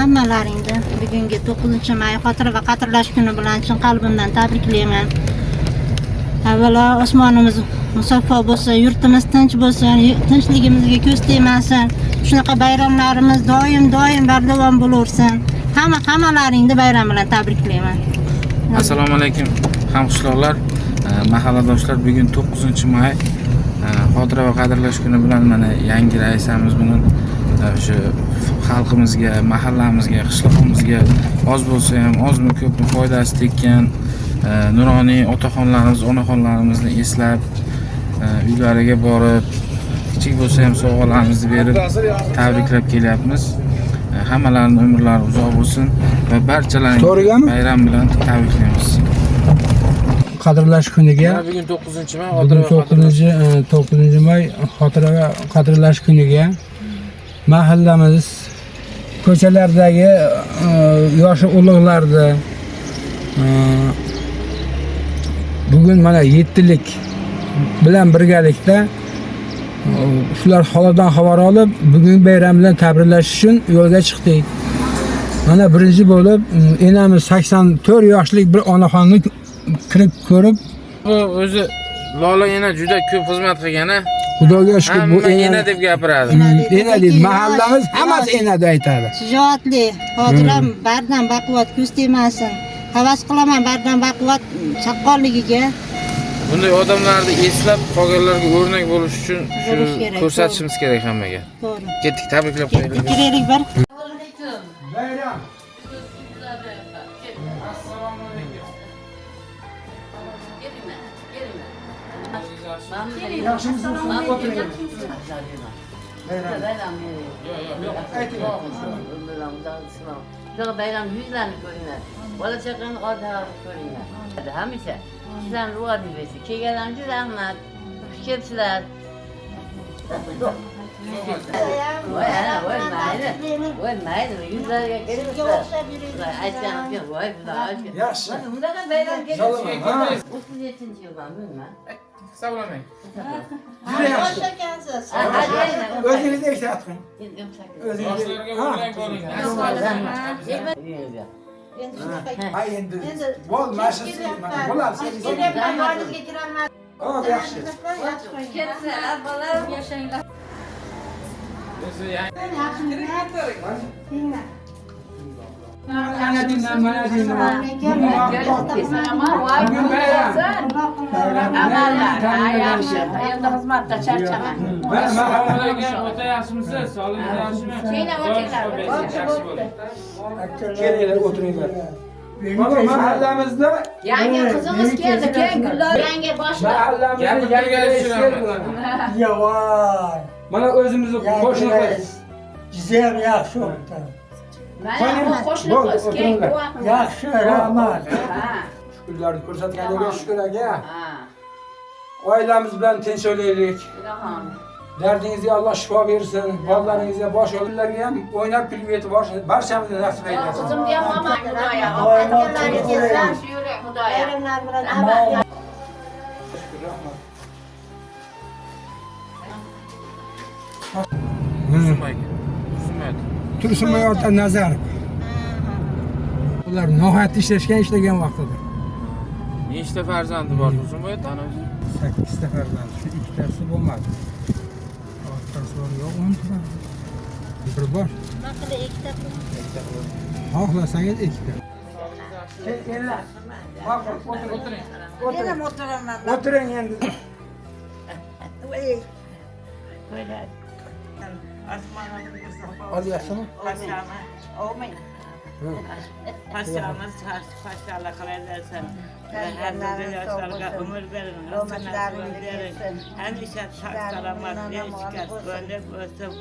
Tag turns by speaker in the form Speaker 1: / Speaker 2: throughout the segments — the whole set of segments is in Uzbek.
Speaker 1: hammalaringni bugungi 9-may xotira va qadrlash kuni bilan chin qalbimdan tabriklayman. Avvalo osmonimiz musaffo bo'lsin, yurtimiz tinch bo'lsin, tinchligimizga ko'z tegmasin. Shunaqa bayramlarimiz doim bardavom bo'laversin. Hammalaringni bayram bilan tabriklayman.
Speaker 2: Assalomu alaykum hamqishloqlar, mahalladoshlar. Bugun 9-may xotira va qadrlash kuni bilan mana yangi raisamiz bilan o'sha xalqimizga, mahallamizga, qishlog'imizga oz bo'lsa ham, ozmi ko'pmi foydasi tekkan nuroniy otaxonlarimiz, onaxonlarimizni eslab, uylariga borib, kichik bo'lsa ham sovg'alarimizni berib tabriklab kelyapmiz. Hammalarining umrlari uzoq bo'lsin va barchalarini bayram bilan tabriklaymiz.
Speaker 3: Qadrlash kuniga
Speaker 2: bugun 9-may,
Speaker 3: bugun 9-may xotira va qadrlash kuniga mahallamiz ko'chalardagi yoshi ulug'larni bugun mana 7lik bilan birgalikda shular holidan xabar olib, bugun bayram bilan tabriklash uchun yo'lga chiqdik. Mana birinchi bo'lib enamiz 84 yoshlik bir onaxonni kirib ko'rib,
Speaker 2: bu o'zi Lola ena juda ko'p xizmat qilgan-a.
Speaker 3: Xudoga shukr, bu
Speaker 2: ena deb gapiradi.
Speaker 3: Ena deydi, mahallamiz hammasi ena deb aytadi.
Speaker 1: Shijoatli, xotiram bardan baquvvat ko'z tegmasin. Havas qilaman bardan baquvvat chaqqonligiga.
Speaker 2: Bunday odamlarni eslab qolganlarga o'rnak bo'lish uchun shu ko'rsatishimiz kerak hammaga.
Speaker 1: To'g'ri.
Speaker 2: Ketdik, tabriklab qo'yaylik.
Speaker 1: Kiraylik bir.
Speaker 3: Bayram.
Speaker 2: Assalomu alaykum.
Speaker 4: Şöyle bayram yüzlerini görünler. Valla çakırın ortalarını görünler. Hamisha sizden ruh adibesi. Kegelenci rahmet. Kepsiler. Ölmeydi. Yüzlerine gelirler. Ayşe'nin bir vay bu da Ayşe.
Speaker 3: Yaxshi.
Speaker 4: Bundan bayram gelir. 37. yıldan bilmem.
Speaker 2: Sağ olun.
Speaker 1: Hoş ekansiz.
Speaker 3: O'zingiz eslatqin.
Speaker 2: Yoshlarga o'rnak bo'ling.
Speaker 1: Endi shunaqa.
Speaker 3: Ha endi bol mashhur bo'lar.
Speaker 1: Kelyapman, yoningizga kirolmadim.
Speaker 3: Hop, yaxshi.
Speaker 4: Ketsinlar, bolam yashanglar.
Speaker 3: Ana dindan mana dindan. Bugun bayram.
Speaker 4: Amallar yaxshi. Endi xizmatda charchaman.
Speaker 2: Mahallaga o'ta yaxshimisiz? Sog'lig'ingiz yaxshimi?
Speaker 3: Kelinglar, o'tiringlar. Mana mahallamizda
Speaker 4: Yangi qizimiz keldi, keyin gullar yangi boshliq.
Speaker 3: mahallamizda yangi
Speaker 5: Yavaş.
Speaker 3: mana o'zimizni qo'shniqmiz.
Speaker 5: Güzel yaxşı oldu.
Speaker 4: Mana bu qo'shniqmiz, keyin guvohmiz.
Speaker 5: Yaxşı, rahmat.
Speaker 4: Ha.
Speaker 3: Shukrlarni ko'rsatganiga shukr aka.
Speaker 4: Ha.
Speaker 3: Oilamiz bilan tinch o'laylik.
Speaker 4: Ilohim.
Speaker 3: Dardingizga Alloh shifo bersin. Bolalaringizga bosh o'g'illarga ham o'ynab kulib yetib barchamizni nasib aylasin.
Speaker 4: Qizimga ham aman Xudoya. Ovqatlaringizga yurak Xudoya.
Speaker 1: Bayramlar bilan aman.
Speaker 3: Tursunboy ota Nazarov. Ular nihoyatda ishlagan vaqtida.
Speaker 2: Nechta farzandi bor Tursunboy otaning?
Speaker 3: 8 ta farzand, shu ikkitasi bo'lmadi. Ortasi bor, yo'q 10 ta. Bir bor.
Speaker 1: Nima qilib ikkita
Speaker 3: Xohlasangiz ikkita.
Speaker 1: Yana o'tiraman.
Speaker 3: O'tiring endi. Hadi yaxshimi?
Speaker 6: Paşamız paşalar kalaylarsan her yaşlarga ömür verin, rızkını verin. Hemşe selamat, yaşkas, gönlük olsun,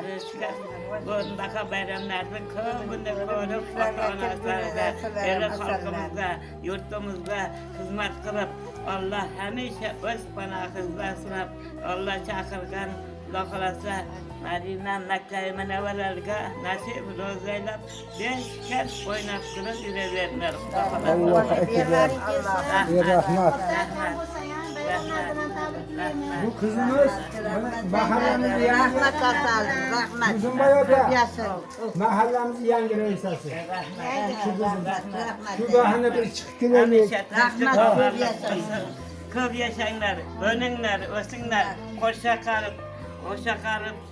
Speaker 6: yaşkas, bundaka bayramlarda kömünde konup, vatandaşlarda, ele halkımızda, yurtumuzda hizmet kılıp, Allah hemşe öz panahınızda sınıp, Allah çakırgan, lokalasa, Madina Mekke Münevvere'lere nasip rozeylep beş kez oynap durun yüreğlerine.
Speaker 3: Allahu ekber.
Speaker 1: Rahmat.
Speaker 3: Rahmat.
Speaker 1: Bayramlar bilan tabriklayman. tilayman.
Speaker 3: Bu kızımız mahallemizin yangi
Speaker 6: Rahmat Katalım, rahmat.
Speaker 3: Uzunboyada
Speaker 6: Yasın.
Speaker 3: mahallemizin yangi reisasi.
Speaker 6: Rahmat.
Speaker 3: Şu bahane bir çıkıp gelemeyiz.
Speaker 6: Rahmat ko'p yasang.
Speaker 7: Ko'p yashanglar, o'ninglar, o'singlar, qo'sha qarib,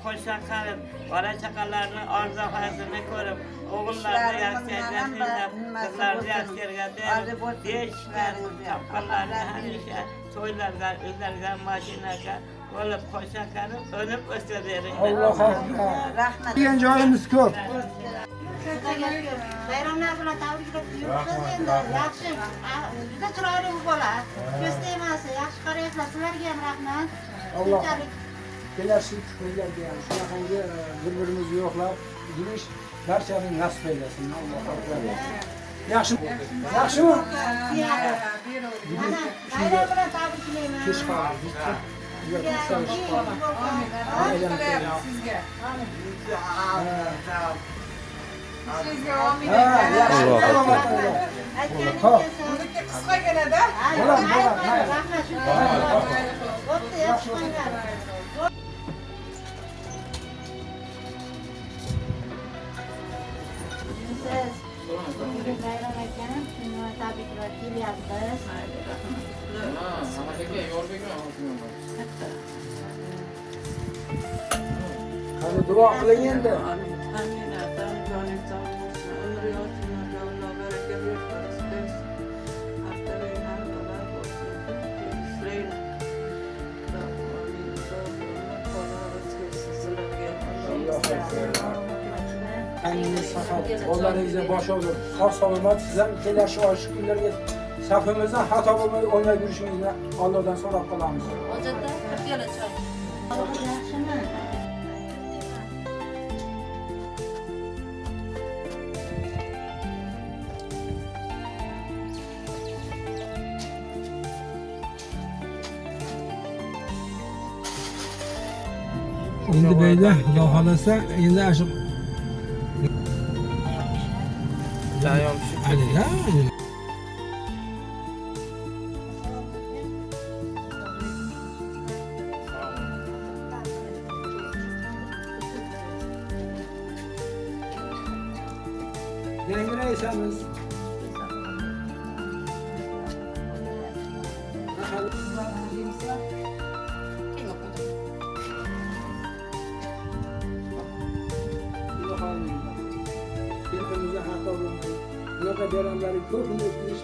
Speaker 7: qo'sha qarib, bola chaqalarni orzu-hazini ko'rib, o'g'illarni yaxshi yerga qo'yib, qizlarni yaxshi yerga berib, beshiklar, chopqonlarni hamisha to'ylarga, uylarga, mashinaga bo'lib qo'sha qarib, o'nib o'saveringlar.
Speaker 3: Alloh akbar.
Speaker 6: Rahmat.
Speaker 3: Degan joyimiz ko'p.
Speaker 1: Bayramlar bilan tabriklab yuribmiz endi. Yaxshi, juda chiroyli bola. Ko'z tegmasi, yaxshi qarayapsizlar. Sizlarga ham rahmat.
Speaker 3: Alloh
Speaker 1: Shunchalik
Speaker 3: kelasi kunlarga ham shunaqangi bir-birimizni yo'qlab yurish barchaning nasib eylesin. Alloh akbar. Yaxshimi? Yaxshimi?
Speaker 1: mana bayram bilan tabriklayman.
Speaker 3: Kech qoldi.
Speaker 1: Qisqagina-da. Rahmat, bo'pti, yaxshi qo'yinglar. Siz bugun bayram ekan, shuni tabriklab kelyapmiz.
Speaker 3: Qani duo qiling endi. Tangingiz saqat, qo'llaringizga bosh olur. Sog' salomat siz ham kelasi ochiq kunlarga safimizdan xato bo'lmay o'ynab yurishingizni Allohdan so'rab qolamiz.
Speaker 1: Yaxshimi?
Speaker 3: Endi beyda Xudo xolasa endi shu
Speaker 2: Jayom pishib
Speaker 3: alida yangi raisamiz birbirimize hata olmayı, burada bayramları köpünü öptürüş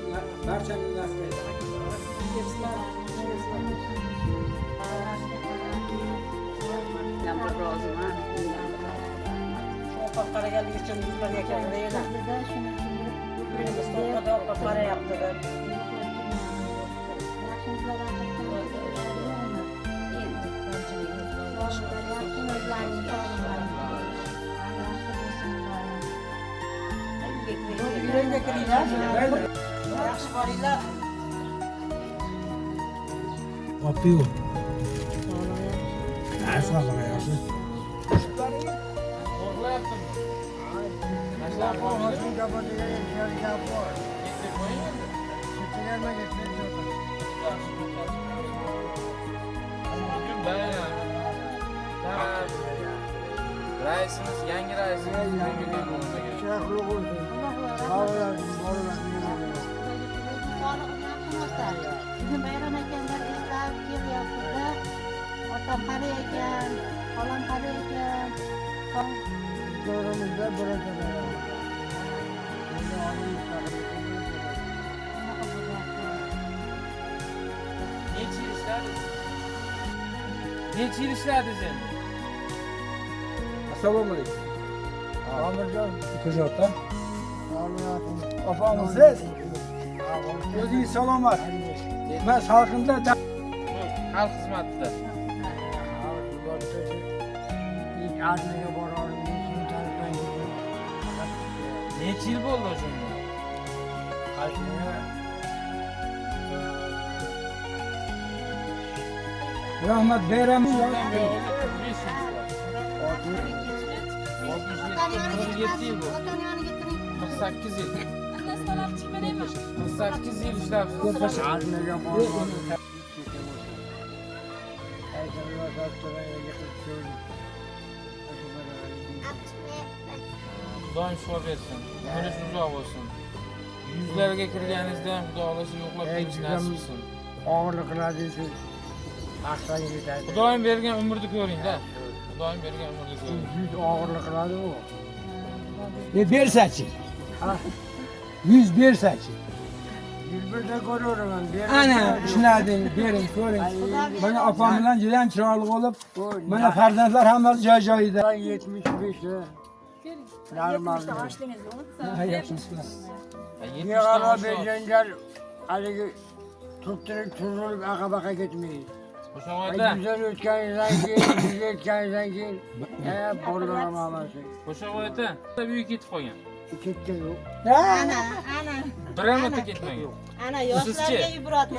Speaker 3: barchaning nasip eylesin. Yapıyor. Nasıl yapıyorsun?
Speaker 2: Raisimiz, yangi raisimiz kelgan bo'ldi.
Speaker 1: Bugun bayram ekanlar, eslab kelyapti-da. Otam qalay ekan, xolam qalay ekan.
Speaker 5: Jo'ramizda birinchi bayram.
Speaker 2: Necha yil ishladingiz? Necha yil ishladingiz endi?
Speaker 3: Assalomu alaykum.
Speaker 5: Amirjon,
Speaker 3: Kuzatda.
Speaker 5: opamisiz?
Speaker 3: O'zingiz salomat. Men salqinda
Speaker 2: Xalq xizmatida.
Speaker 5: Armiyaga borardim, shuni tanitmay yurdim.
Speaker 2: Necha yil bo'ldi o'shanda?
Speaker 3: rahmat bayram.
Speaker 2: 7 yil bu.
Speaker 1: Otani yoniga kiring.
Speaker 2: 48 yil. 48 yil ishlabsiz.
Speaker 5: Armiyaga borardim.
Speaker 2: Xudoyim shifo bersin. Umringiz uzoq bo'lsin. Yuzlarga kirganingizda ham Xudo xolasa yo'qlab kelish nasib qilsin.
Speaker 5: Og'irliqlarni haqdan yetadi.
Speaker 2: Xudoyim bergan umrni ko'ring-da. Xudoyim bergan umrni ko'ring.
Speaker 5: Yuz og'irliqlari u.
Speaker 3: Bersachi.
Speaker 5: Ha,
Speaker 3: 100 bersachi.
Speaker 5: 101'de ko'raman.
Speaker 3: Ana shulardan bering, ko'ring. Mana opam bilan juda ham chiroyli bo'lib, mana farzandlar hammasi joy-joyida.
Speaker 5: 75'te. Normal.
Speaker 3: Ha, yaxshimisiz?
Speaker 5: Yig'ala berganlar haligi turilib aqa-baqa ketmaydi.
Speaker 2: O'sha vaqtda,
Speaker 5: Güzel o'tganingizdan keyin, güzel o'tganingizdan keyin, bolalar mamasi.
Speaker 2: o'sha vaqtda büyük ketib qolgan.
Speaker 5: Ketgan yo'q.
Speaker 1: Ana, ana.
Speaker 2: Bir marta ketmagan.
Speaker 1: Ana yoshlarga ibrat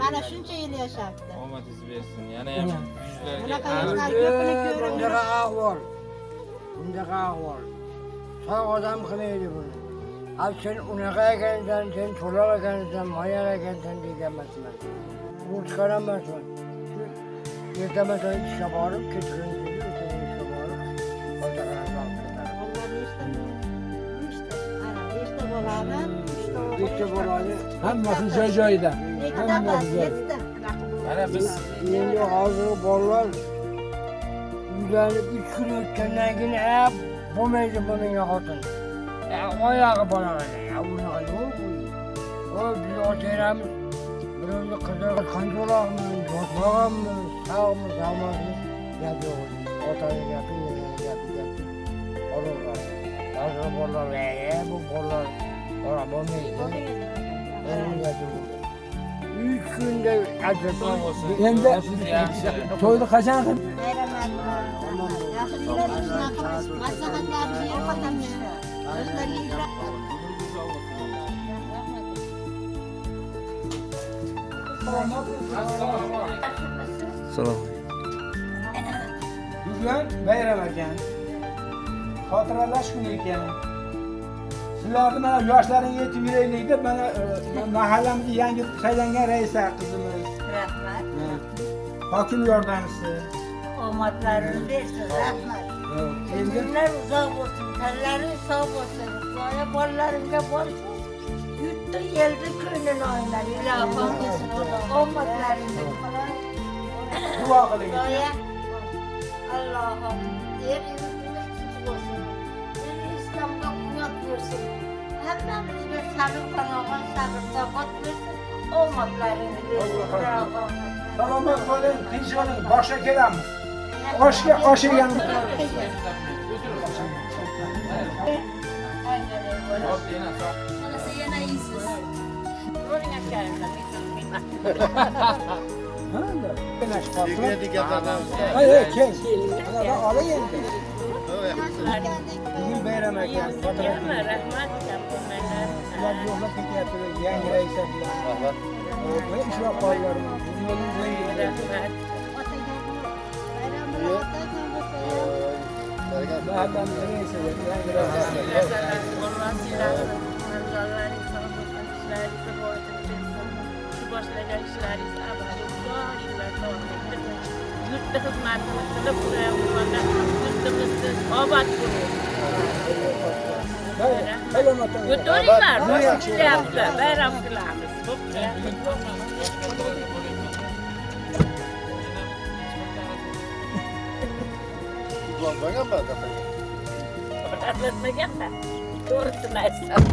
Speaker 1: mana shuncha yil yashapti.
Speaker 2: Omadingiz bersin. Yana ham
Speaker 1: Bunaqa
Speaker 2: yuzlarga
Speaker 1: yoshlar ko'pini
Speaker 5: Bundaqa
Speaker 1: ko'rib
Speaker 5: ahvol. Bundaqa ahvol. Sog' odam qilmaydi buni. Al sen unaqa ekansan, sen cho'loq ekansan, moyar ekansan degan emasman. Bu chiqaramasman. Erta masalan ishga borib, kechqurun ishga borib, Bitta bo'ladi.
Speaker 3: Hammasi joy-joyida.
Speaker 2: Mana biz
Speaker 5: Endi hozir bolalar uylanib 3 kun o'tgandan keyin bo'lmaydi bunga xotin. Oyog'i bolalar. Unaqa yo'q bu. O biz oteramiz. Birovni qidirib qandoqmi, yo'qmi, sog'mi, sog'mi gap yo'q. Otaning gapi, yeganing gapi. Olurlar. Hozir bolalar, bu bolalar ora bo'lmaydi. Üç günde acaba
Speaker 2: sog' bo'lsin.
Speaker 3: Endi
Speaker 2: yaxshi.
Speaker 3: to'yni qachon qilib?
Speaker 1: maslahatlarni berib yoshlarga ibrat.
Speaker 3: Bugun bayram ekan. Xotiralash kuni ekan. Sizlarni mana yoshlaring yetib yuraylik deb mana mahallamizga yangi saylangan raisa qizimiz.
Speaker 6: Rahmat.
Speaker 3: Hokim yordamchisi.
Speaker 6: Omadlarini bersin. Rahmat.
Speaker 3: Endi
Speaker 6: Günler uzak olsun. Tellerin sağ olsun. Böyle bollarınca bolsun. Yurtta geldi köyünün oynar. İlahım desin o da. Omadlarını falan.
Speaker 3: duo qiling.
Speaker 6: Böyle Allah'ım. Yer yurtumuz küçük olsun. İslam'da kuvvet versin. Hepimizde sabır kanalan sabır takat versin. Omadlarını versin. Bravo.
Speaker 3: Salomat bo'ling, tinch bo'ling, boshqa kelamiz. Osh yeganmiz. Hayır, kel. Ana oling endi. Bugun bayram ekan. Ular yo'qlab ketyapti, yangi raisa bilan. Böyle ishlab qoldilar. Mahallamizda raisa yangi raisa.
Speaker 8: Yurtta xizmatini qilib yurtimizni obod qilib. O'tiringlar, boshlayapti, bayram qilamiz. Bilmagan-da. To'g'risini aytsam.